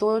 2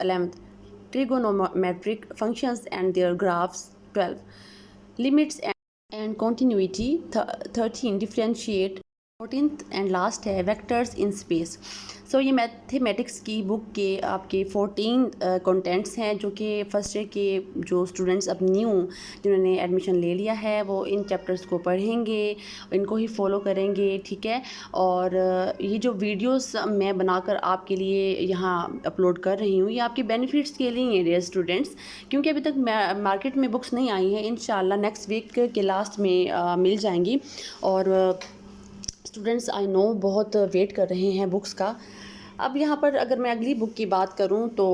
11th trigonometric functions and their graphs, 12 limits and continuity, 13 differentiate 14th and last ہے vectors in space. سو یہ mathematics کی بک کے آپ کے 14 کنٹینٹس ہیں جو کہ فرسٹ ایئر کے جو اسٹوڈنٹس اب نیو جنہوں نے ایڈمیشن لے لیا ہے وہ ان چیپٹرس کو پڑھیں گے, ان کو ہی فالو کریں گے, ٹھیک ہے. اور یہ جو ویڈیوز میں بنا کر آپ کے لیے یہاں اپلوڈ کر رہی ہوں یہ آپ کے بینیفٹس کے لیے ہیں ڈیئر اسٹوڈنٹس, کیونکہ ابھی تک مارکیٹ میں بکس نہیں آئی ہیں. انشاءاللہ نیکسٹ ویک کے لاسٹ میں مل جائیں گی. اور اسٹوڈنٹس آئی نو بہت ویٹ کر رہے ہیں بکس کا. اب یہاں پر اگر میں اگلی بک کی بات کروں تو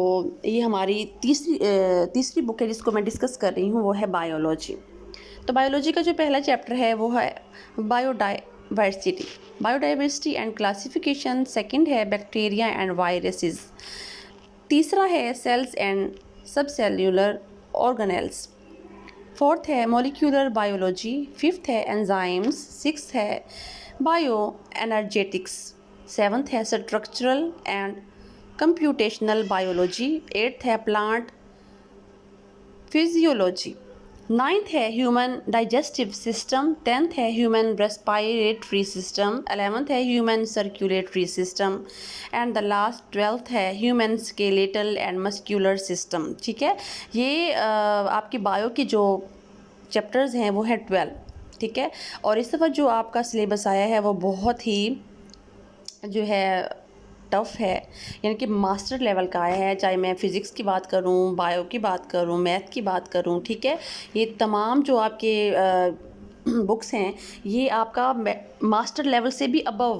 یہ ہماری تیسری بک ہے جس کو میں ڈسکس کر رہی ہوں, وہ ہے بایولوجی. تو بایولوجی کا جو پہلا چیپٹر ہے وہ ہے بایوڈائیورسٹی اینڈ کلاسیفیکیشن. سیکنڈ ہے بیکٹیریا اینڈ وائرسز. تیسرا ہے cells and subcellular organelles. Fourth ہے مولیکولر بایولوجی. ففتھ ہے انزائمز. سکس ہے بایو انرجیٹکس. سیونتھ ہے structural and computational biology. Eighth ہے پلانٹ فزیولوجی. نائنتھ ہے ہیومن ڈائجسٹیو سسٹم. ٹینتھ ہے ہیومن ریسپائریٹری سسٹم. 11th ہے human circulatory system. And the last 12th ہے human skeletal and muscular system. ٹھیک ہے, یہ آپ کی بایو کے جو چیپٹرز ہیں وہ ہے 12. ٹھیک ہے, اور اس دفعہ جو آپ کا سلیبس آیا ہے وہ بہت ہی جو ہے ٹف ہے, یعنی کہ ماسٹر لیول کا آیا ہے. چاہے میں فزکس کی بات کروں, بایو کی بات کروں, میتھ کی بات کروں, ٹھیک ہے, یہ تمام جو آپ کے بکس ہیں یہ آپ کا ماسٹر لیول سے بھی ابو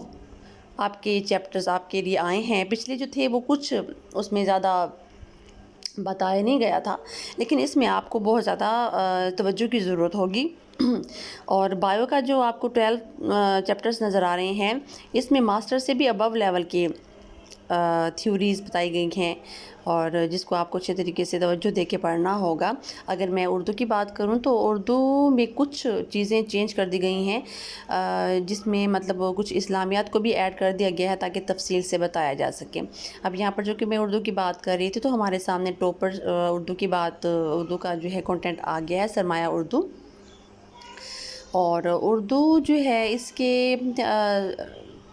آپ کے چیپٹرز آپ کے لیے آئے ہیں. پچھلے جو تھے وہ کچھ اس میں زیادہ بتایا نہیں گیا تھا, لیکن اس میں آپ کو بہت زیادہ توجہ کی ضرورت ہوگی. اور بایو کا جو آپ کو 12 چیپٹرز نظر آ رہے ہیں اس میں ماسٹر سے بھی ابو لیول کے تھیوریز بتائی گئی ہیں, اور جس کو آپ کو اچھے طریقے سے توجہ دے کے پڑھنا ہوگا. اگر میں اردو کی بات کروں تو اردو میں کچھ چیزیں چینج کر دی گئی ہیں, جس میں مطلب کچھ اسلامیات کو بھی ایڈ کر دیا گیا ہے تاکہ تفصیل سے بتایا جا سکے. اب یہاں پر جو کہ میں اردو کی بات کر رہی تھی تو ہمارے سامنے ٹاپر اردو کا جو ہے کنٹینٹ آ گیا ہے, سرمایہ اردو. اور اردو جو ہے اس کے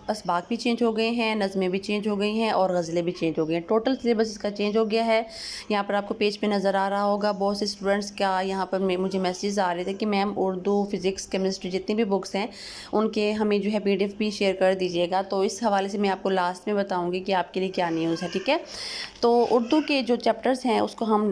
اسباق بھی چینج ہو گئے ہیں, نظمیں بھی چینج ہو گئی ہیں, اور غزلیں بھی چینج ہو گئی ہیں. ٹوٹل سلیبس اس کا چینج ہو گیا ہے. یہاں پر آپ کو پیج پہ نظر آ رہا ہوگا بہت سے اسٹوڈنٹس کا یہاں پر مجھے میسیج آ رہے تھے کہ میم اردو, فزکس, کیمسٹری جتنی بھی بکس ہیں ان کے ہمیں جو ہے PDF بھی شیئر کر دیجیے گا. تو اس حوالے سے میں آپ کو لاسٹ میں بتاؤں گی کہ آپ کے لیے کیا نیوز ہے. ٹھیک ہے, تو اردو کے جو چیپٹرز ہیں اس کو ہم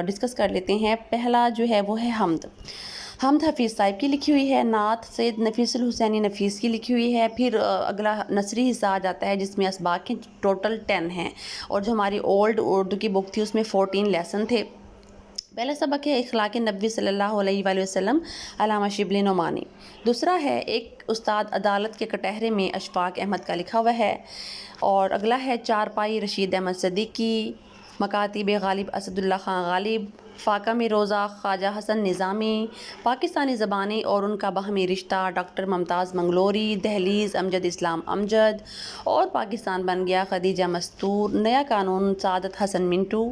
ڈسکس کر لیتے ہیں. پہلا جو ہے وہ ہے حمد حفیظ صاحب کی لکھی ہوئی ہے. نعت سید نفیس الحسینی نفیس کی لکھی ہوئی ہے. پھر اگلا نثری حصہ آ جاتا ہے جس میں اسباق ہیں, ٹوٹل 10 ہیں, اور جو ہماری اولڈ اردو کی بک تھی اس میں 14 لیسن تھے. پہلا سبق ہے اخلاق نبی صلی اللہ علیہ وآلہ وسلم علامہ شبلی نعمانی. دوسرا ہے ایک استاد عدالت کے کٹہرے میں اشفاق احمد کا لکھا ہوا ہے. اور اگلا ہے چارپائی رشید احمد صدیقی. مکاتب غالب اسد اللہ خان غالب. فاقہ میں روزہ خواجہ حسن نظامی. پاکستانی زبانیں اور ان کا باہمی رشتہ ڈاکٹر ممتاز منگلوری. دہلیز امجد اسلام امجد. اور پاکستان بن گیا خدیجہ مستور. نیا قانون سعادت حسن منٹو.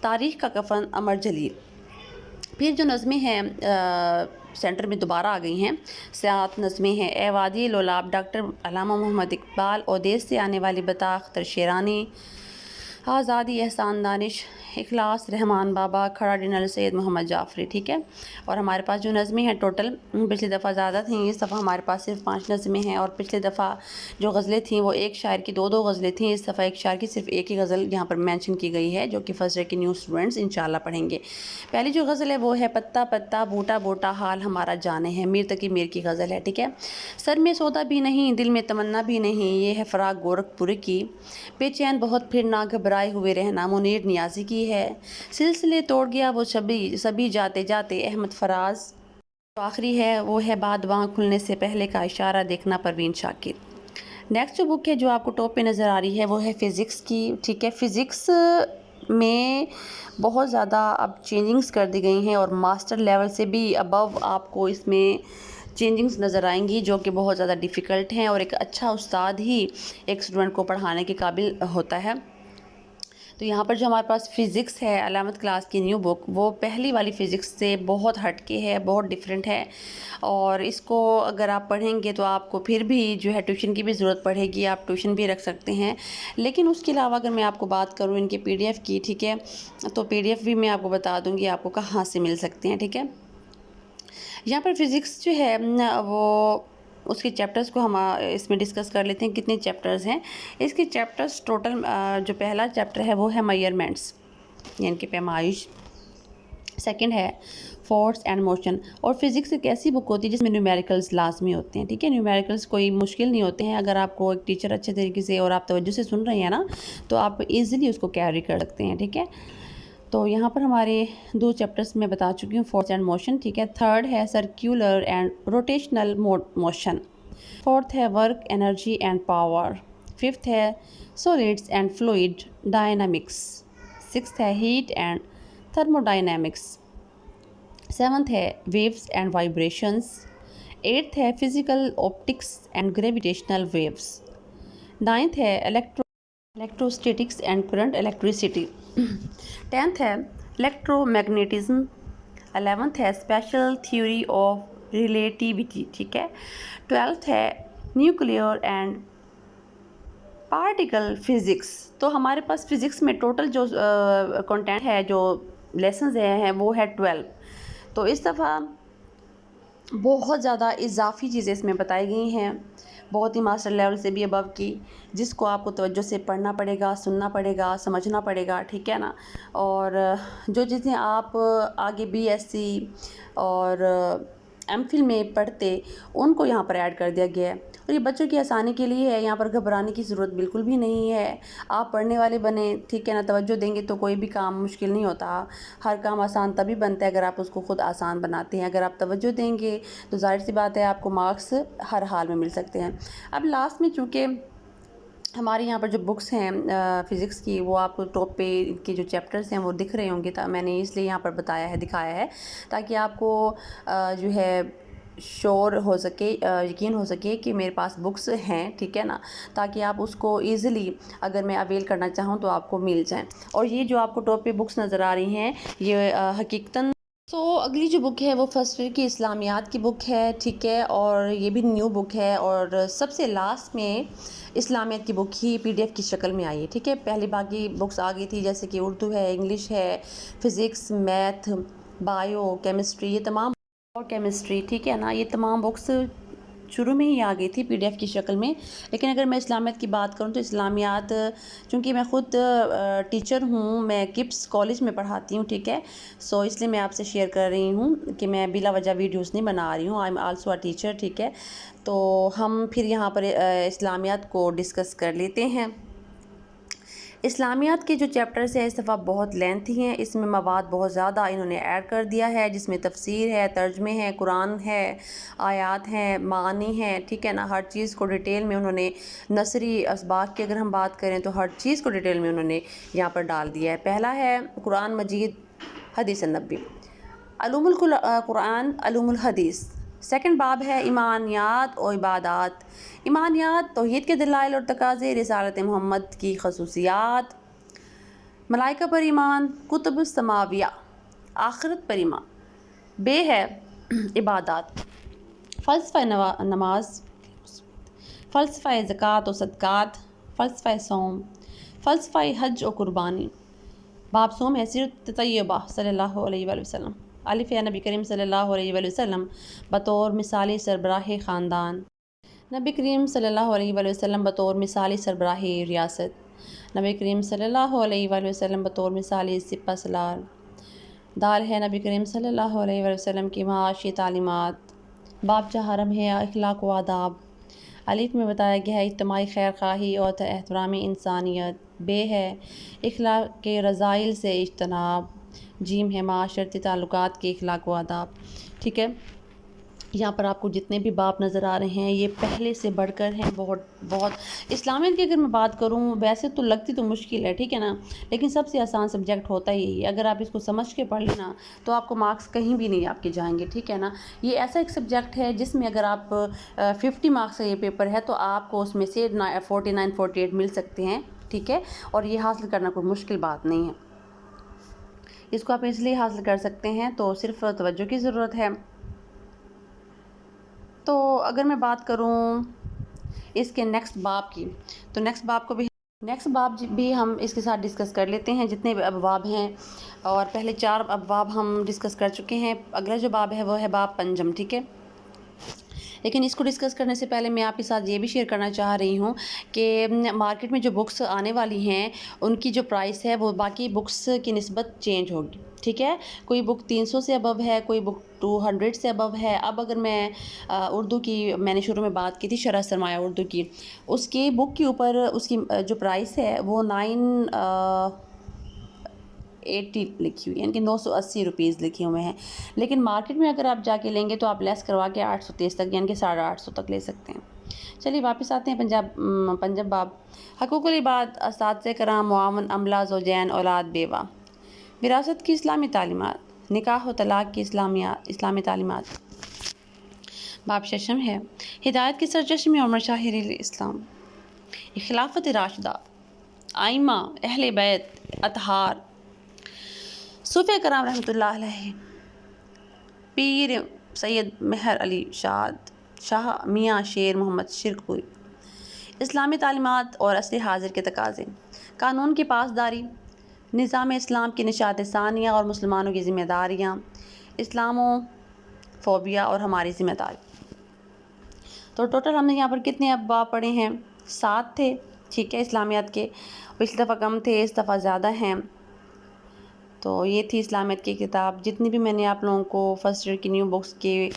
تاریخ کا کفن عمر جلیل. پھر جو نظمیں ہیں سینٹر میں دوبارہ آ گئی ہیں, 7 نظمیں ہیں. اے وادی لولاب ڈاکٹر علامہ محمد اقبال. اور دیس سے آنے والی بتا اختر شیرانی. آزادی احسان دانش. اخلاص رحمان بابا. کھڑا ڈنر سید محمد جعفری. ٹھیک ہے, اور ہمارے پاس جو نظمیں ہیں ٹوٹل پچھلی دفعہ زیادہ تھیں, اس دفعہ ہمارے پاس صرف 5 نظمیں ہیں. اور پچھلی دفعہ جو غزلیں تھیں وہ ایک شاعر کی 2 غزلیں تھیں. اس دفعہ ایک شاعر کی صرف ایک ہی غزل یہاں پر مینشن کی گئی ہے جو کہ فرسٹ ایئر کے نیو اسٹوڈنٹس انشاءاللہ پڑھیں گے. پہلی جو غزل ہے وہ ہے پتا پتا بوٹا بوٹا حال ہمارا جانے ہے. میر تقی میر کی غزل ہے. ٹھیک ہے, سر میں سودا بھی نہیں دل میں تمنا بھی نہیں, یہ ہے فراق گورکھپور کی. بے چین بہت پھر نہ گھبرائے ہوئے رہنا منیر نیازی کی ہے. سلسلے توڑ گیا وہ سبھی جاتے جاتے احمد فراز. جو آخری ہے وہ ہے بعد وہاں کھلنے سے پہلے کا اشارہ دیکھنا پروین شاکر. نیکسٹ جو بک ہے جو آپ کو ٹاپ پہ نظر آ رہی ہے وہ ہے فزکس کی. ٹھیک ہے, فزکس میں بہت زیادہ اب چینجنگز کر دی گئی ہیں, اور ماسٹر لیول سے بھی ابو آپ کو اس میں چینجنگز نظر آئیں گی جو کہ بہت زیادہ ڈیفیکلٹ ہیں, اور ایک اچھا استاد ہی ایک اسٹوڈنٹ کو پڑھانے کے قابل ہوتا ہے. تو یہاں پر جو ہمارے پاس فزکس ہے 11th کلاس کی نیو بک، وہ پہلی والی فزکس سے بہت ہٹ کے ہے، بہت ڈیفرنٹ ہے، اور اس کو اگر آپ پڑھیں گے تو آپ کو پھر بھی جو ہے ٹیوشن کی بھی ضرورت پڑے گی، آپ ٹیوشن بھی رکھ سکتے ہیں۔ لیکن اس کے علاوہ اگر میں آپ کو بات کروں ان کے PDF کی، ٹھیک ہے، تو PDF بھی میں آپ کو بتا دوں گی آپ کو کہاں سے مل سکتے ہیں، ٹھیک ہے۔ یہاں پر فزکس جو ہے وہ اس کے چیپٹرز کو ہم اس میں ڈسکس کر لیتے ہیں، کتنے چیپٹرز ہیں اس کے۔ چیپٹرز ٹوٹل جو پہلا چیپٹر ہے وہ ہے میئرمنٹس، یعنی کہ پیمائش۔ سیکنڈ ہے فورس اینڈ موشن، اور فزکس ایک ایسی بک ہوتی ہے جس میں نیومیریکلز لازمی ہوتے ہیں، ٹھیک ہے۔ نیومیریکلز کوئی مشکل نہیں ہوتے ہیں، اگر آپ کو ایک ٹیچر اچھے طریقے سے اور آپ توجہ سے سن رہے ہیں نا تو آپ ایزیلی اس کو کیری کر سکتے ہیں، ٹھیک ہے۔ تو یہاں پر ہمارے 2 چیپٹرز میں بتا چکی ہوں، فورس اینڈ موشن، ٹھیک ہے۔ تھرڈ ہے circular and rotational motion. Fourth ہے work energy and power. Fifth ہے solids and fluid dynamics. Sixth ہے heat and thermodynamics. Seventh ہے ویوز اینڈ وائبریشنز۔ ایٹتھ ہے physical optics and gravitational waves. Ninth ہے electrostatics and current electricity. 10th ہے electro magnetism. 11th ہے special theory of relativity, ٹھیک ہے۔ 12th ہے nuclear and particle physics. تو ہمارے پاس فزکس میں ٹوٹل جو کنٹینٹ ہے، جو لیسنز ہیں وہ ہے 12۔ تو اس دفعہ بہت زیادہ اضافی چیزیں اس میں بتائی گئی ہیں، بہت ہی ماسٹر لیول سے بھی ابو کی، جس کو آپ کو توجہ سے پڑھنا پڑے گا، سننا پڑے گا، سمجھنا پڑے گا، ٹھیک ہے نا۔ اور جو چیزیں آپ آگے BSc اور MPhil میں پڑھتے ان کو یہاں پر ایڈ کر دیا گیا ہے، اور یہ بچوں کی آسانی کے لیے ہے، یہاں پر گھبرانے کی ضرورت بالکل بھی نہیں ہے۔ آپ پڑھنے والے بنیں، ٹھیک ہے نا، توجہ دیں گے تو کوئی بھی کام مشکل نہیں ہوتا، ہر کام آسان تبھی بنتا ہے اگر آپ اس کو خود آسان بناتے ہیں۔ اگر آپ توجہ دیں گے تو ظاہر سی بات ہے آپ کو مارکس ہر حال میں مل سکتے ہیں۔ اب لاسٹ میں چونکہ ہمارے یہاں پر جو بکس ہیں فزکس کی، وہ آپ کو ٹاپ پہ ان کے جو چیپٹرز ہیں وہ دکھ رہے ہوں گے، میں نے اس لیے یہاں پر بتایا ہے، دکھایا ہے، تاکہ آپ کو جو ہے شور ہو سکے، یقین ہو سکے کہ میرے پاس بکس ہیں، ٹھیک ہے نا، تاکہ آپ اس کو ایزیلی اگر میں اویل کرنا چاہوں تو آپ کو مل جائیں۔ اور یہ جو آپ کو ٹاپ پہ بکس نظر آ رہی ہیں یہ حقیقتاً اگلی جو بک ہے وہ فرسٹ ایئر کی اسلامیات کی بک ہے، ٹھیک ہے، اور یہ بھی نیو بک ہے، اور سب سے لاسٹ میں اسلامیات کی بک ہی PDF کی شکل میں آئی ہے، ٹھیک ہے۔ پہلے باقی بکس آ گئی تھی جیسے کہ اردو ہے، انگلش ہے، فزکس، میتھ، بایو، کیمسٹری، یہ تمام، اور کیمسٹری، ٹھیک ہے نا، یہ تمام بکس شروع میں ہی آ گئی تھی PDF کی شکل میں۔ لیکن اگر میں اسلامیات کی بات کروں تو اسلامیات، چونکہ میں خود ٹیچر ہوں، میں کپس کالج میں پڑھاتی ہوں، ٹھیک ہے، سو اس لیے میں آپ سے شیئر کر رہی ہوں کہ میں بلا وجہ ویڈیوز نہیں بنا رہی ہوں، I am also a teacher, ٹھیک ہے۔ تو ہم پھر یہاں پر اسلامیات کو ڈسکس کر لیتے ہیں۔ اسلامیات کے جو چیپٹرز ہیں اس دفعہ بہت لینتھی ہیں، اس میں مواد بہت زیادہ انہوں نے ایڈ کر دیا ہے، جس میں تفسیر ہے، ترجمے ہیں، قرآن ہے، آیات ہیں، معانی ہیں، ٹھیک ہے نا، ہر چیز کو ڈیٹیل میں انہوں نے، نثری اسباق کی اگر ہم بات کریں تو ہر چیز کو ڈیٹیل میں انہوں نے یہاں پر ڈال دیا ہے۔ پہلا ہے قرآن مجید، حدیث نبوی، علوم القرآن، علوم الحدیث۔ سیکنڈ باب ہے ایمانیات و عبادات۔ ایمانیات، توحید کے دلائل اور تقاضے، رسالت محمد کی خصوصیات، ملائکہ پر ایمان، کتب سماویہ، آخرت پر ایمان۔ بے ہے عبادات، فلسفہ نماز، فلسفہ زکوٰۃ و صدقات، فلسفہ صوم، فلسفہ حج و قربانی۔ باب صوم ہے سیرت طیبہ صلی اللہ علیہ وآلہ وسلم۔ الف ہے نبی کریم صلی اللہ علیہ وآلہ وسلم بطور مثالی سربراہ خاندان، نبی کریم صلی اللہ علیہ وآلہ وسلم بطور مثالی سربراہ ریاست، نبی کریم صلی اللہ علیہ وآلہ وسلم بطور مثالی سپہ سالار۔ دال ہے نبی کریم صلی اللہ علیہ وآلہ وسلم کی معاشی تعلیمات۔ باب چہارم ہے اخلاق و آداب۔ الف میں بتایا گیا ہے اجتماعی خیر خواہی اور احترام انسانیت۔ بے ہے اخلاق کے رذائل سے اجتناب۔ جیم ہے معاشرتی تعلقات کے اخلاق و آداب، ٹھیک ہے۔ یہاں پر آپ کو جتنے بھی باب نظر آ رہے ہیں یہ پہلے سے بڑھ کر ہیں، بہت اسلامیات کی اگر میں بات کروں ویسے تو لگتی تو مشکل ہے، ٹھیک ہے نا، لیکن سب سے آسان سبجیکٹ ہوتا ہی ہے، اگر آپ اس کو سمجھ کے پڑھ لینا تو آپ کو مارکس کہیں بھی نہیں آپ کے جائیں گے، ٹھیک ہے نا۔ یہ ایسا ایک سبجیکٹ ہے جس میں اگر آپ 50 مارکس کا یہ پیپر ہے تو آپ کو اس میں سے 49 48 مل سکتے ہیں، ٹھیک ہے، اور یہ حاصل کرنا کوئی مشکل بات نہیں ہے، اس کو آپ اس لیے حاصل کر سکتے ہیں، تو صرف توجہ کی ضرورت ہے۔ تو اگر میں بات کروں اس کے نیکسٹ باب کی، تو نیکسٹ باب بھی ہم اس کے ساتھ ڈسکس کر لیتے ہیں، جتنے بھی ابواب ہیں، اور پہلے 4 ابواب ہم ڈسکس کر چکے ہیں۔ اگلا جو باب ہے وہ ہے باب پنجم، ٹھیک ہے۔ لیکن اس کو ڈسکس کرنے سے پہلے میں آپ کے ساتھ یہ بھی شیئر کرنا چاہ رہی ہوں کہ مارکیٹ میں جو بکس آنے والی ہیں ان کی جو پرائس ہے وہ باقی بکس کی نسبت چینج ہوگی، ٹھیک ہے۔ کوئی بک 300 سے ابو ہے، کوئی بک 200 سے ابو ہے۔ اب اگر میں اردو کی، میں نے شروع میں بات کی تھی شرح سرمایہ اردو کی، اس کی بک کے اوپر اس کی جو پرائس ہے وہ 980 لکھی ہوئی ہے، یعنی کہ 980 روپیز لکھے ہوئے ہیں، لیکن مارکیٹ میں اگر آپ جا کے لیں گے تو آپ لیس کروا کے 830 تک، یعنی کہ 850 تک لے سکتے ہیں۔ چلیے واپس آتے ہیں پنجاب باب۔ حقوق العباد، اساتذہ کرام، معاون عملہ، زوجین، اولاد، بیوہ، وراثت کی اسلامی تعلیمات، نکاح و طلاق کی اسلامی تعلیمات۔ باب ششم ہے ہدایت کے سرچشمے اور مشاہیر اسلام، خلافت راشدہ، ائمہ، اہل بیت، اطہار، صوفیہ کرام رحمۃ اللہ علیہ، پیر سید مہر علی شاہ میاں شیر محمد شرکپوری، اسلامی تعلیمات اور عصر حاضر کے تقاضے، قانون کی پاسداری، نظام اسلام کی نشاط ثانیہ اور مسلمانوں کی ذمہ داریاں، اسلامو فوبیا اور ہماری ذمہ داری۔ تو ٹوٹل ہم نے یہاں پر کتنے ابواب پڑھے ہیں؟ 7 تھے، ٹھیک ہے، اسلامیات کے۔ پچھلی دفعہ کم تھے، اس دفعہ زیادہ ہیں۔ تو یہ تھی اسلامیات کی کتاب۔ جتنی بھی میں نے آپ لوگوں کو فرسٹ ایئر کی نیو بکس کے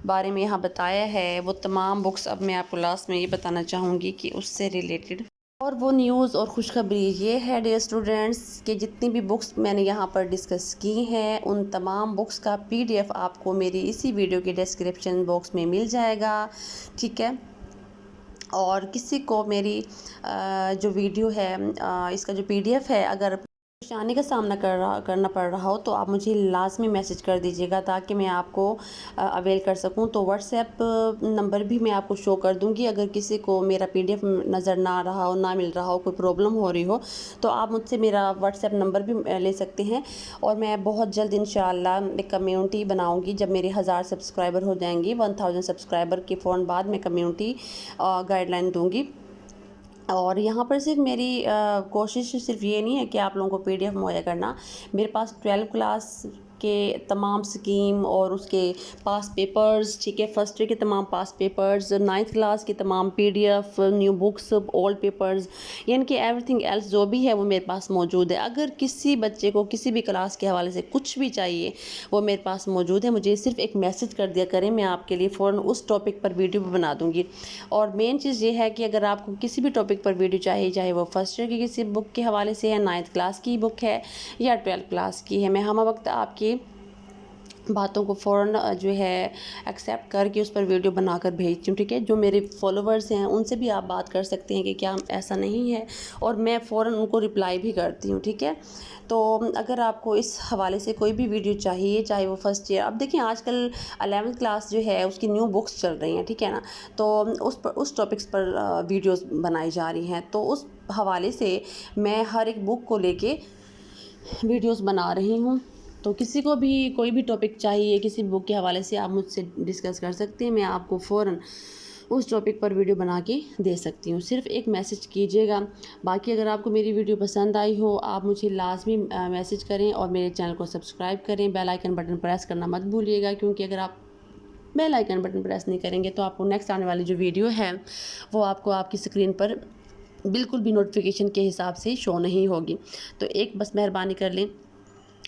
بارے میں یہاں بتایا ہے، وہ تمام بکس اب میں آپ کو لاسٹ میں یہ بتانا چاہوں گی کہ اس سے ریلیٹڈ اور وہ نیوز اور خوشخبری یہ ہے ڈیئر اسٹوڈنٹس کہ جتنی بھی بکس میں نے یہاں پر ڈسکس کی ہیں ان تمام بکس کا PDF آپ کو میری اسی ویڈیو کے ڈسکرپشن باکس میں مل جائے گا، ٹھیک ہے۔ اور کسی کو میری جو ویڈیو ہے اس کا جو PDF ہے اگر پریشانی کا سامنا کرنا پڑ رہا ہو تو آپ مجھے لازمی میسج کر دیجیے گا تاکہ میں آپ کو اویل کر سکوں۔ تو واٹس ایپ نمبر بھی میں آپ کو شو کر دوں گی، اگر کسی کو میرا PDF نظر نہ آ رہا ہو، نہ مل رہا ہو، کوئی پرابلم ہو رہی ہو تو آپ مجھ سے میرا واٹس ایپ نمبر بھی لے سکتے ہیں، اور میں بہت جلد انشاءاللہ ایک کمیونٹی بناؤں گی۔ جب میرے 1000 سبسکرائبر ہو جائیں گی، 1000 سبسکرائبر کے فوراً بعد میں کمیونٹی گائیڈ لائن دوں گی۔ اور یہاں پر صرف میری کوشش صرف یہ نہیں ہے کہ آپ لوگوں کو PDF مہیا کرنا، میرے پاس 12 کلاس کے تمام سکیم اور اس کے پاس پیپرز، ٹھیک ہے، فرسٹ ایئر کے تمام پاس پیپرز، 9th کلاس کے تمام PDF، new books, old papers, یعنی کہ ایوری تھنگ ایلس جو بھی ہے وہ میرے پاس موجود ہے۔ اگر کسی بچے کو کسی بھی کلاس کے حوالے سے کچھ بھی چاہیے وہ میرے پاس موجود ہے، مجھے صرف ایک میسج کر دیا کریں، میں آپ کے لیے فوراً اس ٹاپک پر ویڈیو بنا دوں گی۔ اور مین چیز یہ ہے کہ اگر آپ کو کسی بھی ٹاپک پر ویڈیو چاہیے، چاہے وہ فرسٹ ایئر کی کسی بک کے حوالے سے ہے، 9th کلاس کی بک ہے یا 12 کلاس کی ہے، میں ہمہ وقت آپ کی باتوں کو فوراً جو ہے ایکسیپٹ کر کے اس پر ویڈیو بنا کر بھیجتی ہوں، ٹھیک ہے۔ جو میرے فالوورز ہیں ان سے بھی آپ بات کر سکتے ہیں کہ کیا ایسا نہیں ہے، اور میں فوراً ان کو رپلائی بھی کرتی ہوں، ٹھیک ہے۔ تو اگر آپ کو اس حوالے سے کوئی بھی ویڈیو چاہیے، چاہے وہ فرسٹ ایئر، اب دیکھیں آج کل 11th کلاس جو ہے اس کی نیو بکس چل رہی ہیں، ٹھیک ہے نا، تو اس ٹاپکس پر ویڈیوز بنائی جا رہی ہیں، تو اس حوالے سے میں ہر ایک بک کو لے کے ویڈیوز بنا رہی ہوں۔ تو کسی کو بھی کوئی بھی ٹاپک چاہیے کسی بک کے حوالے سے آپ مجھ سے ڈسکس کر سکتے ہیں، میں آپ کو فوراً اس ٹاپک پر ویڈیو بنا کے دے سکتی ہوں، صرف ایک میسج کیجیے گا۔ باقی اگر آپ کو میری ویڈیو پسند آئی ہو آپ مجھے لازمی میسج کریں اور میرے چینل کو سبسکرائب کریں، بیل آئیکن بٹن پریس کرنا مت بھولیے گا، کیونکہ اگر آپ بیل آئیکن بٹن پریس نہیں کریں گے تو آپ کو نیکسٹ آنے والی جو ویڈیو ہے وہ آپ کو آپ کی اسکرین پر بالکل بھی نوٹیفیکیشن کے حساب سے شو نہیں ہوگی۔ تو ایک بس مہربانی کر لیں،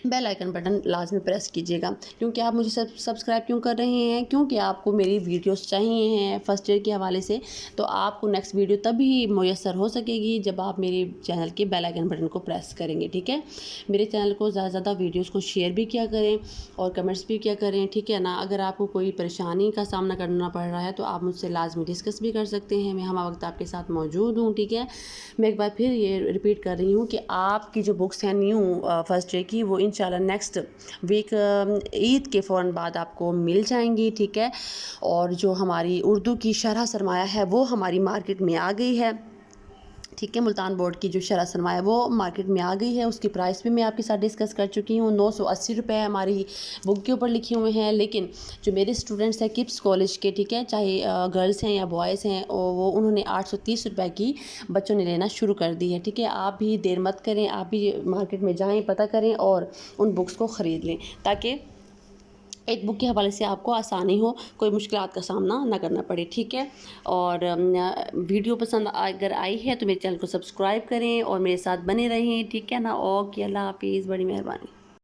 بیل آئیکن بٹن لازمی پریس کیجیے گا۔ کیونکہ آپ مجھے سبسکرائب کیوں کر رہے ہیں؟ کیونکہ آپ کو میری ویڈیوز چاہیے ہیں فرسٹ ایئر کے حوالے سے، تو آپ کو نیکسٹ ویڈیو تبھی میسر ہو سکے گی جب آپ میری چینل کے بیل آئیکن بٹن کو پریس کریں گے، ٹھیک ہے۔ میرے چینل کو زیادہ سے زیادہ ویڈیوز کو شیئر بھی کیا کریں اور کمنٹس بھی کیا کریں، ٹھیک ہے نا۔ اگر آپ کو کوئی پریشانی کا سامنا کرنا پڑ رہا ہے تو آپ مجھ سے لازمی ڈسکس بھی کر سکتے ہیں، میں ہمہ وقت آپ کے ساتھ موجود ہوں، ٹھیک ہے۔ میں ایک بار پھر یہ ریپیٹ کر رہی ہوں کہ آپ کی جو بکس ہیں نیو فرسٹ ایئر کی وہ انشاءاللہ نیکسٹ ویک عید کے فوراً بعد آپ کو مل جائیں گی، ٹھیک ہے۔ اور جو ہماری اردو کی شرح سرمایہ ہے وہ ہماری مارکیٹ میں آ گئی ہے، ٹھیک ہے، ملتان بورڈ کی جو شرح سرمایہ وہ مارکیٹ میں آ گئی ہے، اس کی پرائس بھی میں آپ کے ساتھ ڈسکس کر چکی ہوں. 980 روپے ہماری بک کے اوپر لکھے ہوئے ہیں. لیکن جو میرے اسٹوڈنٹس ہیں کپس کالج کے، ٹھیک ہے، چاہے گرلس ہیں یا بوائز ہیں، وہ انہوں نے 830 روپے کی بچوں نے لینا شروع کر دی ہے. ٹھیک ہے، آپ بھی دیر مت کریں، آپ بھی مارکیٹ میں جائیں، پتہ کریں اور ان بکس کو خرید لیں تاکہ ایک بک کے حوالے سے آپ کو آسانی ہو، کوئی مشکلات کا سامنا نہ کرنا پڑے. ٹھیک ہے، اور ویڈیو پسند اگر آئی ہے تو میرے چینل کو سبسکرائب کریں اور میرے ساتھ بنے رہیں. ٹھیک ہے نا، اوکے، اللہ حافظ، بڑی مہربانی.